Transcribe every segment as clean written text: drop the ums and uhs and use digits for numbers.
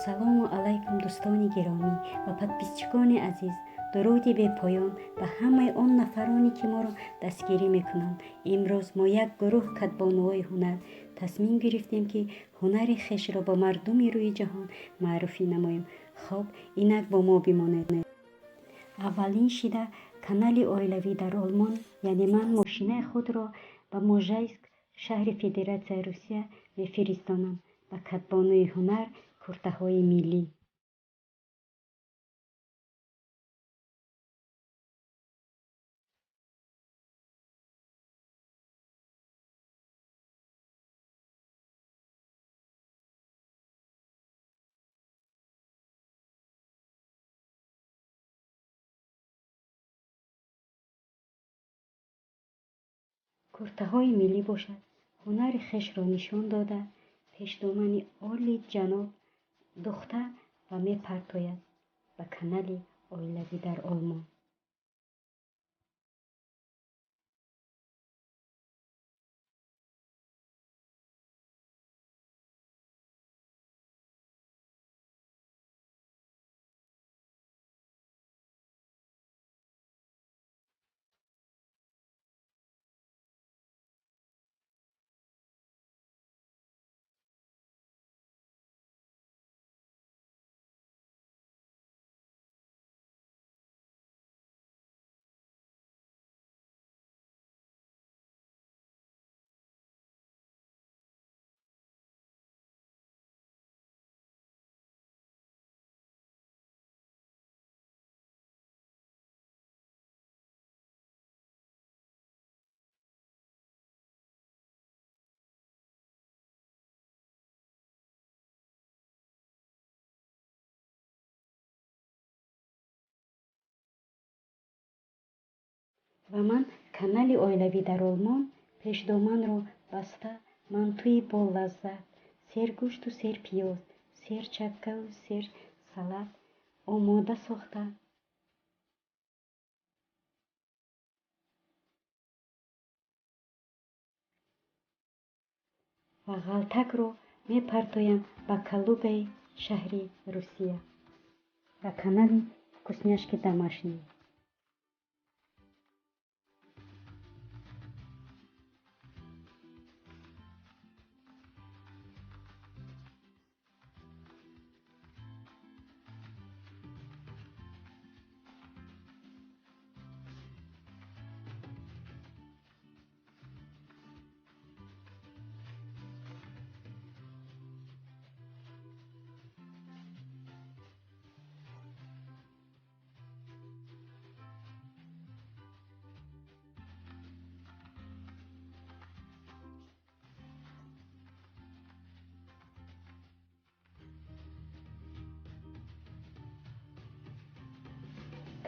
салому алайкум дӯстони гиромӣ ва подписчикони азиз. дуруди бепоён ба ҳамаи он нафароне ки моро дастгирӣ мекунанд. имрӯз мо як гурӯҳ катбонуҳои ҳунар тасмим гирифтем ки ҳунари хешро ба мардуми рӯи ҷаҳон маърифӣ намоем. хоб инак бо мо бимонед. аввалин шида канали оилавӣ дар олмон, яъне ман мошинаи худро ба можайск, шаҳри Федератсияи Русия мефиристонам ба катбонуи ҳунар, куртаҳои миллӣ. куртаҳои миллӣ бошад, ҳунари хешро нишон дода, пешдомани оли ҷаноб духта ва мепартояд ба канали оилавӣ дар олмон. ва ман канали оилавӣ дар олмон пешдоманро баста мантӯи болаззат, сергӯшту серпиёз, серчаккаву серсалат омода сохта ва ғалтакро мепартоям ба Калугаи шаҳри Русия, ба канали вкусняшки домашний.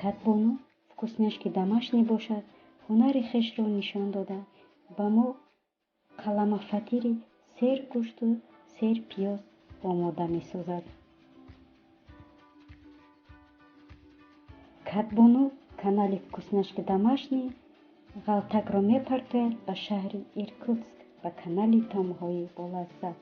катбону вкусняшки домашний бошад, ҳунари хешро нишон дода, ба мо қаламафатири сергӯшту серпиёз омода месозад. катбону канали вкусняшки домашний ғалтакро мепартояд ба шаҳри Иркутск, ба канали таомҳои болаззат.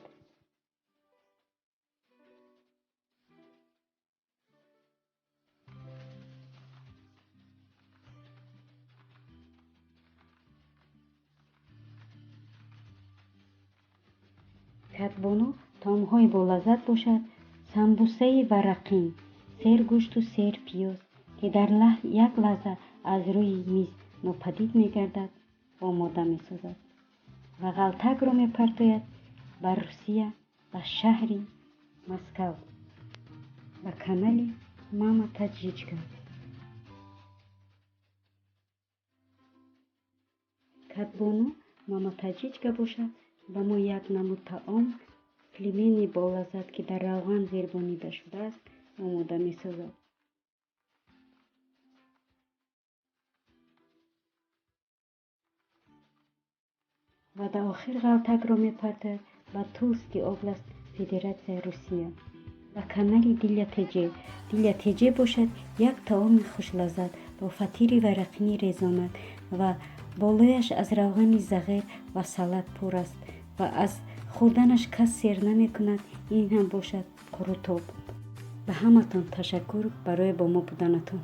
катбону таомҳои болаззат бошад, самбусаи варақин, сергӯшту серпиёз, ки дар як лаҳза аз рӯи миз нопадид мегардад, омода месозад ва ғалтакро мепартояд ба Русия, ба шаҳри Москав, ба канали Мама Таджичка. катбону Мама Таджичка бошад, ба мо як намуд таом пелмени болаззат, ки дар равған зербонида шудааст, омода месозад. ва дар охир ғалтакро мепартояд ба Тульский област, Федератсияи Русия, ба канали Диля Теже бошад як таоми хушлаззат бо фатири варақини резонат ва болояш аз равғани зағир ва салат пур аст ва аз хӯрданаш кас сер намекунад. ин ҳам бошад қурутоб. ба ҳаматон ташаккур барои бо мо буданатон.